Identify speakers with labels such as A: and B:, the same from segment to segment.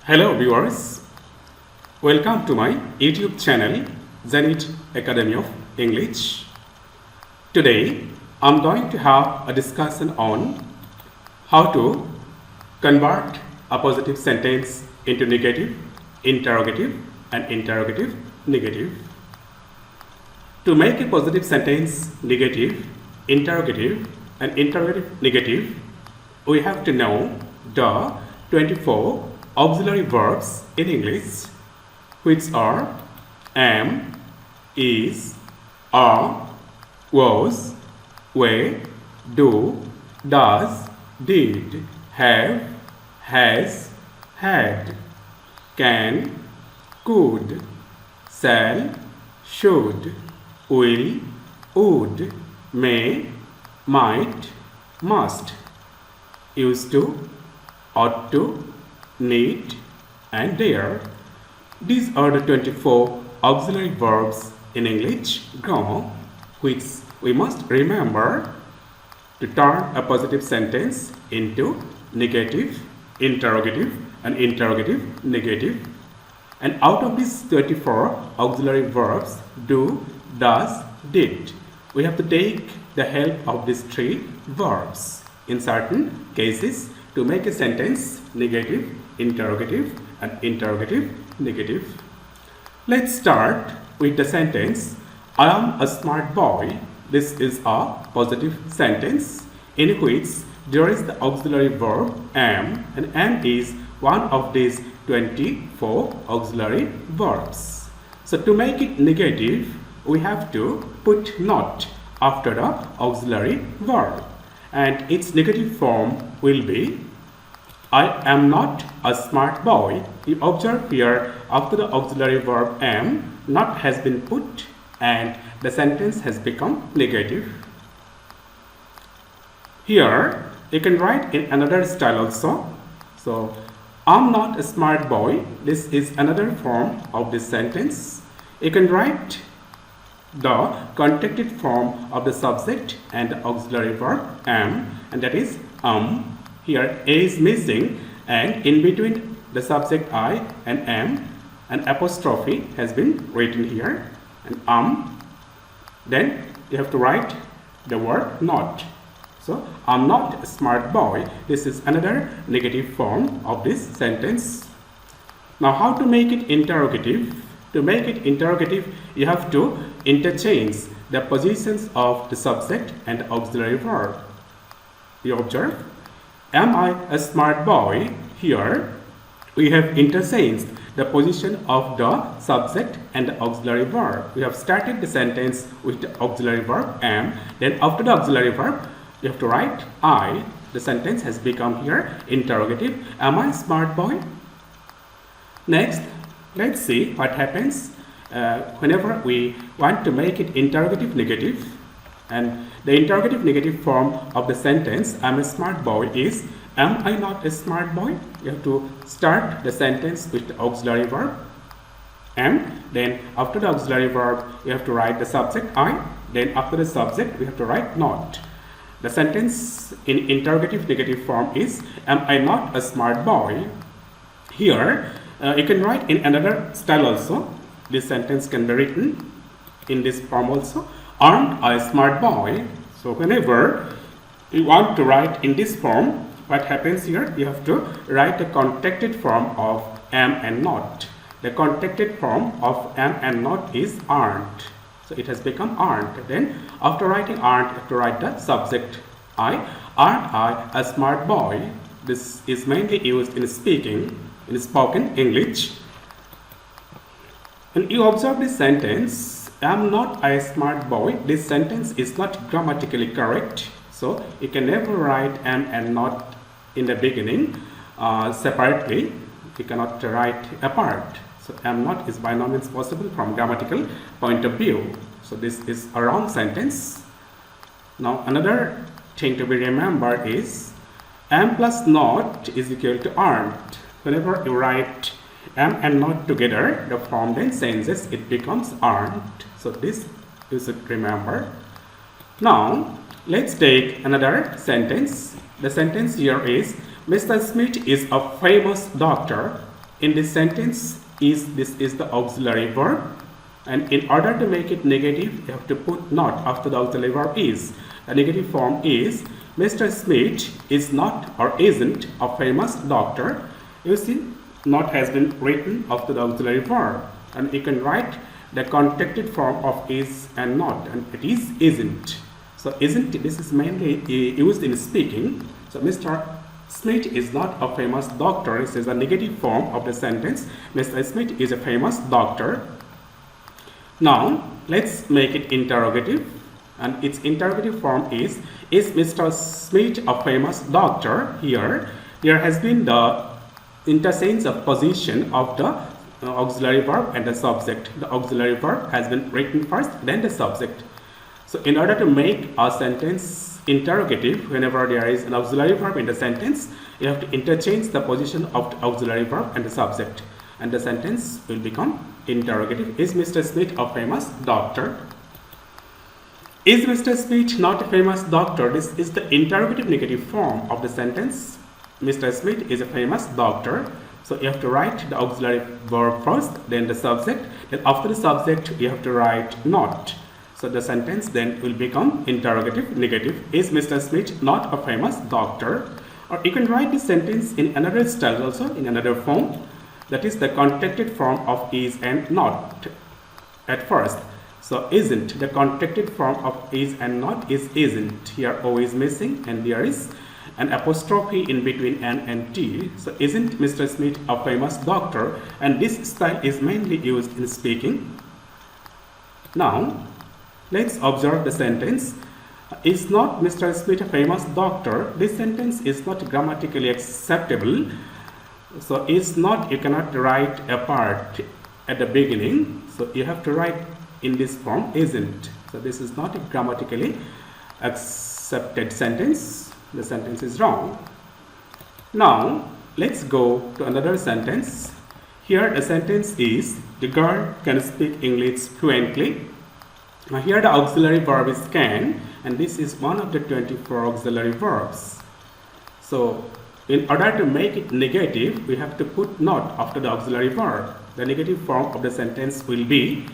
A: Hello viewers, welcome to my YouTube channel Zenith Academy of English. Today I'm going to have a discussion on how to convert a positive sentence into negative, interrogative and interrogative-negative. To make a positive sentence negative, interrogative and interrogative-negative, we have to know the 24 auxiliary verbs in English, which are am, is, are, was, were, do, does, did, have, has, had, can, could, shall, should, will, would, may, might, must, used to, ought to, need and dare. These are the 24 auxiliary verbs in English grammar which we must remember to turn a positive sentence into negative, interrogative and interrogative-negative. And out of these 24 auxiliary verbs, do, does, did, we have to take the help of these three verbs in certain cases to make a sentence negative, interrogative and interrogative-negative. Let's start with the sentence I am a smart boy. This is a positive sentence in which there is the auxiliary verb am, and am is one of these 24 auxiliary verbs. So to make it negative, we have to put not after the auxiliary verb, and its negative form will be I am not a smart boy. You observe here after the auxiliary verb am, not has been put and the sentence has become negative. Here you can write in another style also. So I'm not a smart boy. This is another form of this sentence. You can write the contracted form of the subject and the auxiliary verb am, and that is Here a is missing, and in between the subject I and am, an apostrophe has been written here, and then you have to write the word not. So I'm not a smart boy. This is another negative form of this sentence. Now how to make it interrogative? To make it interrogative, you have to interchange the positions of the subject and the auxiliary verb. You observe? Am I a smart boy? Here we have interchanged the position of the subject and the auxiliary verb. We have started the sentence with the auxiliary verb am, then after the auxiliary verb you have to write I. The sentence has become here interrogative. Am I a smart boy? Next, let's see what happens whenever we want to make it interrogative negative. And the interrogative negative form of the sentence I'm a smart boy is am I not a smart boy? You have to start the sentence with the auxiliary verb am, then after the auxiliary verb you have to write the subject I, then after the subject we have to write not. The sentence in interrogative negative form is am I not a smart boy? Here you can write in another style also. This sentence can be written in this form also. Aren't I a smart boy? So whenever you want to write in this form, what happens here? You have to write the contracted form of am and not. The contracted form of am and not is aren't. So it has become aren't. Then after writing aren't, you have to write the subject I. Aren't I a smart boy? This is mainly used in speaking, in spoken English. And you observe this sentence, am not a smart boy. This sentence is not grammatically correct. So you can never write am and not in the beginning separately. You cannot write apart. So am not is by no means possible from grammatical point of view. So this is a wrong sentence. Now another thing to be remembered is am plus not is equal to aren't. Whenever you write am and not together, the form then changes, it becomes aren't. So this you should remember. Now let's take another sentence. The sentence here is Mr. Smith is a famous doctor. in this sentence, this is the auxiliary verb, and in order to make it negative, you have to put not after the auxiliary verb is. The negative form is Mr. Smith is not or isn't a famous doctor. You see, not has been written after the auxiliary verb, and you can write the contracted form of is and not, and it is isn't. So isn't, this is mainly used in speaking. So Mr. Smith is not a famous doctor. This is a negative form of the sentence. Mr. Smith is a famous doctor. Now let's make it interrogative, and its interrogative form is Mr. Smith a famous doctor? Here there has been the interchange of position of the auxiliary verb and the subject. The auxiliary verb has been written first, then the subject. So in order to make a sentence interrogative, whenever there is an auxiliary verb in the sentence, you have to interchange the position of the auxiliary verb and the subject, and the sentence will become interrogative. Is Mr. Smith a famous doctor? Is Mr. Smith not a famous doctor? This is the interrogative negative form of the sentence. Mr. Smith is a famous doctor. So you have to write the auxiliary verb first, then the subject. Then after the subject, you have to write not. So the sentence then will become interrogative negative. Is Mr. Smith not a famous doctor? Or you can write this sentence in another style also, in another form. That is the contracted form of is and not at first. So isn't, the contracted form of is and not is isn't. Here O is missing and there is an apostrophe in between N and T. So isn't Mr. Smith a famous doctor? And this style is mainly used in speaking. Now let's observe the sentence. Is not Mr. Smith a famous doctor? This sentence is not grammatically acceptable. So is not, you cannot write a part at the beginning. So you have to write in this form isn't. So this is not a grammatically accepted sentence. The sentence is wrong. Now let's go to another sentence. Here the sentence is the girl can speak English fluently. Now here the auxiliary verb is can, and this is one of the 24 auxiliary verbs. So in order to make it negative, we have to put not after the auxiliary verb. The negative form of the sentence will be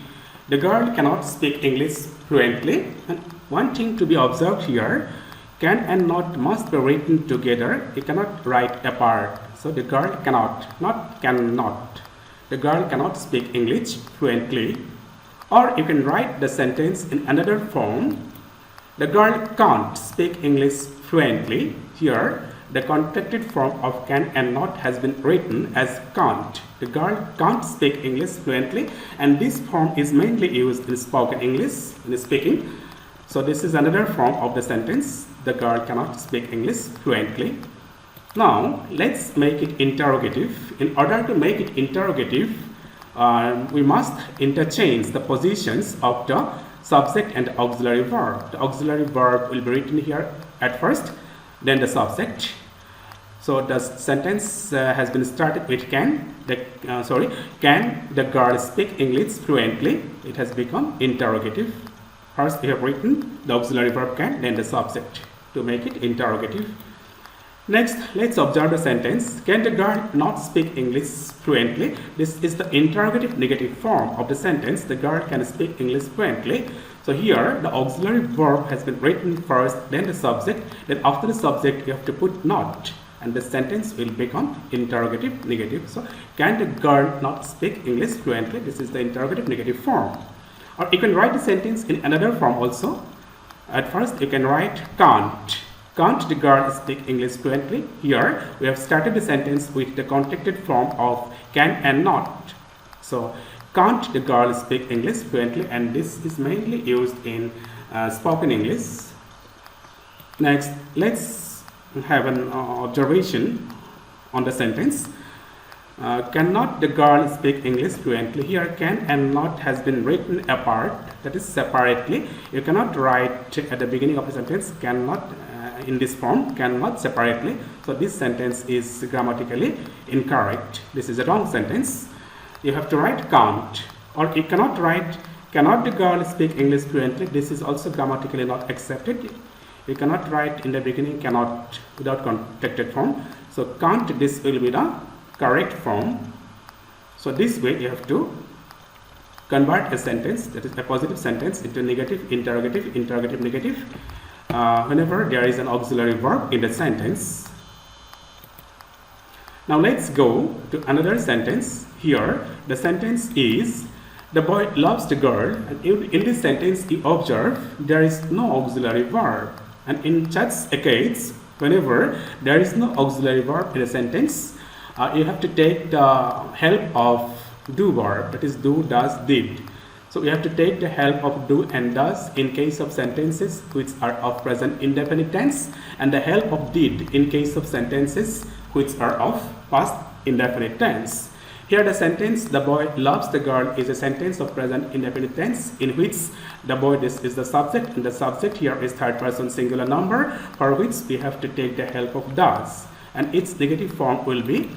A: the girl cannot speak English fluently. And one thing to be observed here, can and not must be written together. You cannot write apart. So the girl cannot, not cannot. The girl cannot speak English fluently. Or you can write the sentence in another form. The girl can't speak English fluently. Here the contracted form of can and not has been written as can't. The girl can't speak English fluently, and this form is mainly used in spoken English, in speaking. So this is another form of the sentence. The girl cannot speak English fluently. Now let's make it interrogative. In order to make it interrogative, we must interchange the positions of the subject and the auxiliary verb. The auxiliary verb will be written here at first, then the subject. So the sentence has been started with can the girl speak English fluently? It has become interrogative. First we have written the auxiliary verb can, then the subject to make it interrogative. Next, let's observe the sentence. Can the girl not speak English fluently? This is the interrogative negative form of the sentence. The girl can speak English fluently. So here the auxiliary verb has been written first, then the subject. Then after the subject you have to put not, and the sentence will become interrogative negative. So can the girl not speak English fluently? This is the interrogative negative form. Or you can write the sentence in another form also. At first you can write can't. Can't the girl speak English fluently? Here we have started the sentence with the contracted form of can and not. So can't the girl speak English fluently, and this is mainly used in spoken English. Next, let's have an observation on the sentence. Cannot the girl speak English fluently? Here can and not has been written apart, that is separately. You cannot write at the beginning of the sentence cannot in this form, cannot separately. So this sentence is grammatically incorrect. This is a wrong sentence. You have to write can't, or you cannot write cannot the girl speak English fluently. This is also grammatically not accepted. You cannot write in the beginning cannot without contracted form. So can't, this will be the correct form. So this way you have to convert a sentence that is a positive sentence into negative, interrogative, interrogative, negative whenever there is an auxiliary verb in the sentence. Now let's go to another sentence. Here the sentence is the boy loves the girl, and in this sentence you observe there is no auxiliary verb, and in such a case whenever there is no auxiliary verb in a sentence, you have to take the help of do verb, that is do, does, did. So we have to take the help of do and does in case of sentences which are of present indefinite tense, and the help of did in case of sentences which are of past indefinite tense. Here the sentence the boy loves the girl is a sentence of present indefinite tense in which the boy is the subject, and the subject here is third person singular number, for which we have to take the help of does, and its negative form will be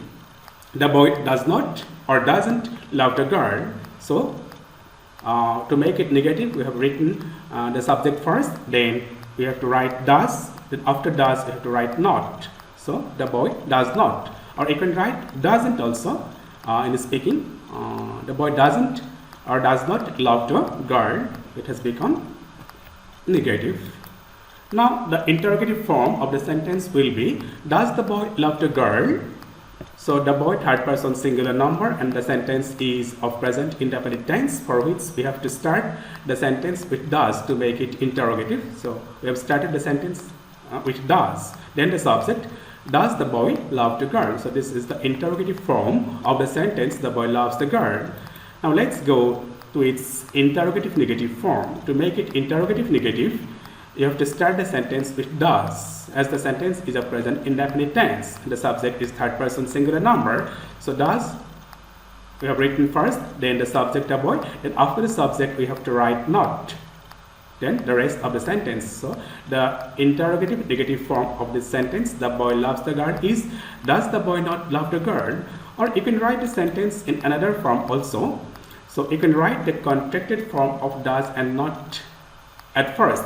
A: the boy does not or doesn't love the girl. So to make it negative, we have written the subject first, then we have to write does, then after does we have to write not. So the boy does not, or you can write doesn't also in speaking. The boy doesn't or does not love the girl. It has become negative. Now the interrogative form of the sentence will be does the boy love the girl? So the boy third person singular number, and the sentence is of present indefinite tense, for which we have to start the sentence with does to make it interrogative. So we have started the sentence with does, then the subject does the boy love the girl. So this is the interrogative form of the sentence the boy loves the girl. Now let's go to its interrogative negative form. To make it interrogative negative, you have to start the sentence with does, as the sentence is a present indefinite tense and the subject is third person singular number. So does we have written first, then the subject the boy, then after the subject we have to write not, then the rest of the sentence. So the interrogative negative form of this sentence the boy loves the girl is does the boy not love the girl? Or you can write the sentence in another form also. So you can write the contracted form of does and not at first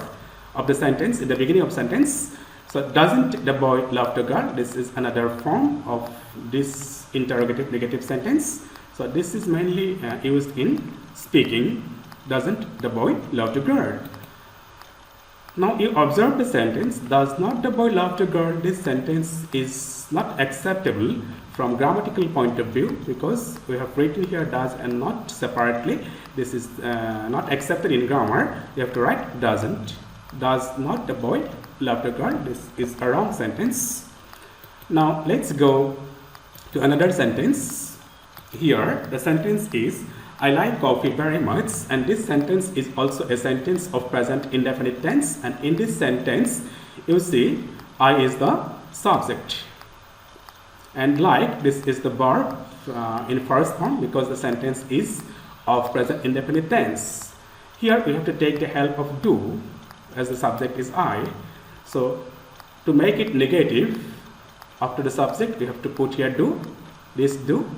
A: of the sentence, in the beginning of sentence. So doesn't the boy love the girl? This is another form of this interrogative negative sentence. So this is mainly used in speaking. Doesn't the boy love the girl? Now you observe the sentence does not the boy love the girl. This sentence is not acceptable from grammatical point of view, because we have written here does and not separately. This is not accepted in grammar. You have to write doesn't. Does not the boy love the girl? This is a wrong sentence. Now let's go to another sentence. Here the sentence is I like coffee very much, and this sentence is also a sentence of present indefinite tense, and in this sentence you see I is the subject and like this is the verb in first form, because the sentence is of present indefinite tense. Here we have to take the help of do, as the subject is I. So to make it negative, after the subject we have to put here do, this do,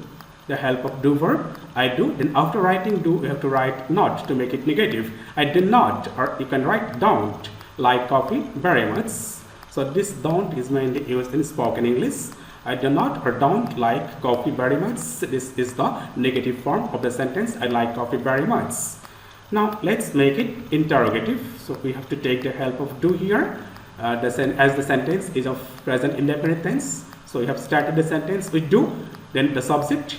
A: the help of do verb, I do, then after writing do we have to write not to make it negative. I do not, or you can write don't like coffee very much. So this don't is mainly used in spoken English. I do not or don't like coffee very much. This is the negative form of the sentence I like coffee very much. Now let's make it interrogative. So we have to take the help of do here, as the sentence is of present indefinite tense. So we have started the sentence with do, then the subject,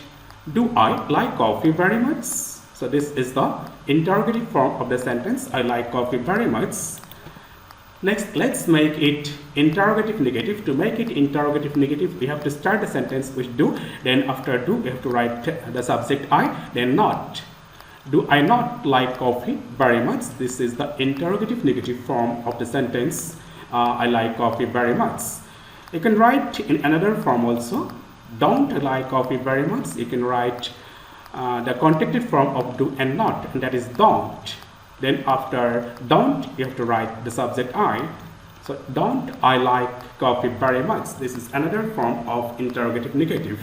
A: do I like coffee very much? So this is the interrogative form of the sentence I like coffee very much. Next, let's make it interrogative negative. To make it interrogative negative, we have to start the sentence with do, then after do we have to write the subject I, then not. Do I not like coffee very much? This is the interrogative negative form of the sentence I like coffee very much. You can write in another form also. Don't like coffee very much. You can write the contracted form of do and not, and that is don't. Then after don't you have to write the subject I. So don't I like coffee very much. This is another form of interrogative negative.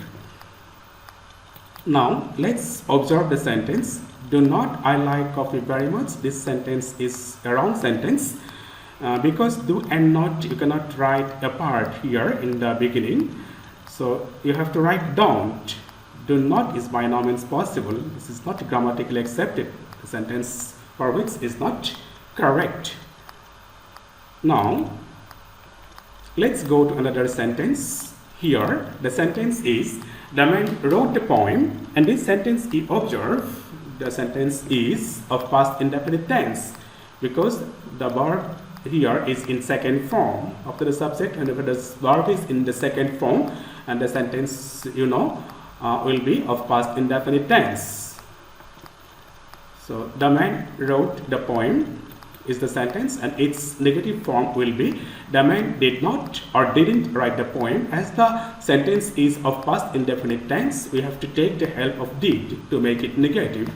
A: Now let's observe the sentence. Do not I like coffee very much. This sentence is a wrong sentence because do and not you cannot write apart here in the beginning. So you have to write don't. do not is by no means possible. This is not grammatically accepted. The sentence for which is not correct. Now, let's go to another sentence. Here, the sentence is, the man wrote the poem, and this sentence, you observe, the sentence is of past indefinite tense because the verb here is in second form after the subject, and if the verb is in the second form, and the sentence, will be of past indefinite tense. So, the man wrote the poem is the sentence, and its negative form will be, the man did not or didn't write the poem. As the sentence is of past indefinite tense, we have to take the help of did to make it negative.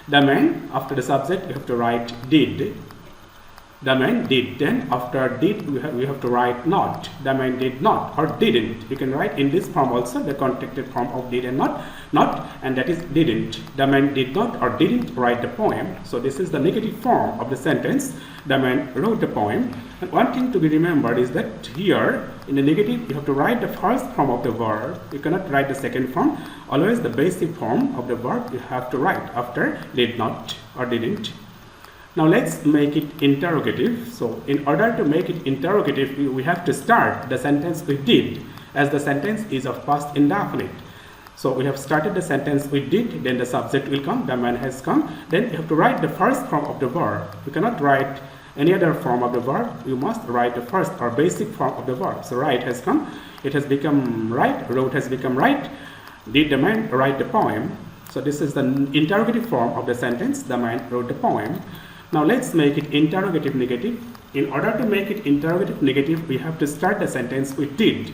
A: The man, after the subject, we have to write did. The man did. Then after did, we have to write not. The man did not or didn't. You can write in this form also, the contracted form of did and not, and that is didn't. The man did not or didn't write the poem. So this is the negative form of the sentence. The man wrote the poem. And one thing to be remembered is that here in the negative, you have to write the first form of the verb. You cannot write the second form. Always the basic form of the verb you have to write after did not or didn't. Now let's make it interrogative. So in order to make it interrogative, we have to start the sentence with did, as the sentence is of past indefinite. So we have started the sentence with did, then the subject will come, the man has come. Then you have to write the first form of the verb. You cannot write any other form of the verb. You must write the first or basic form of the verb. So write has come, it has become write, wrote has become write. Did the man write the poem? So this is the interrogative form of the sentence, the man wrote the poem. Now let's make it interrogative negative. In order to make it interrogative negative, we have to start the sentence with did.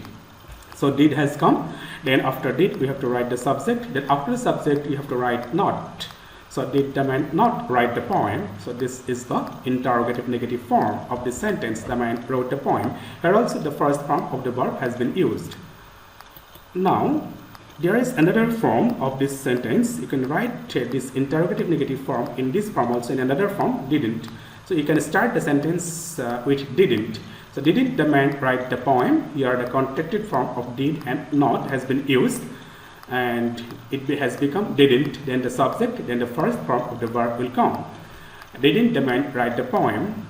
A: So did has come, then after did we have to write the subject, then after the subject we have to write not. So did the man not write the poem? So this is the interrogative negative form of the sentence, the man wrote the poem. Here also the first form of the verb has been used. Now there is another form of this sentence. You can write this interrogative negative form in this form also, in another form, didn't. So you can start the sentence with didn't. So didn't the man write the poem? Here the contracted form of did and not has been used, and it has become didn't, then the subject, then the first form of the verb will come. Didn't the man write the poem?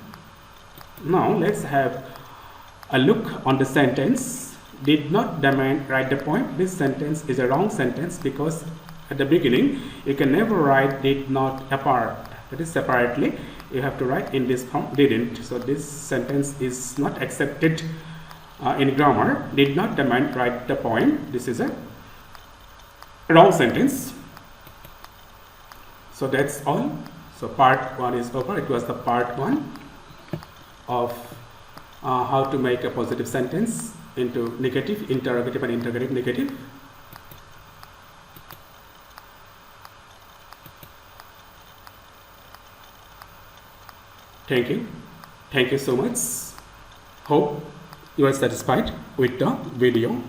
A: Now let's have a look on the sentence. Did not the man write the poem? This sentence is a wrong sentence because at the beginning you can never write did not apart. That is separately. You have to write in this form didn't. So this sentence is not accepted in grammar. Did not the man write the poem? This is a wrong sentence. So that's all. So part 1 is over. It was the part 1 of how to make a positive sentence into negative, interrogative and interrogative-negative. Thank you. Thank you so much. Hope you are satisfied with the video.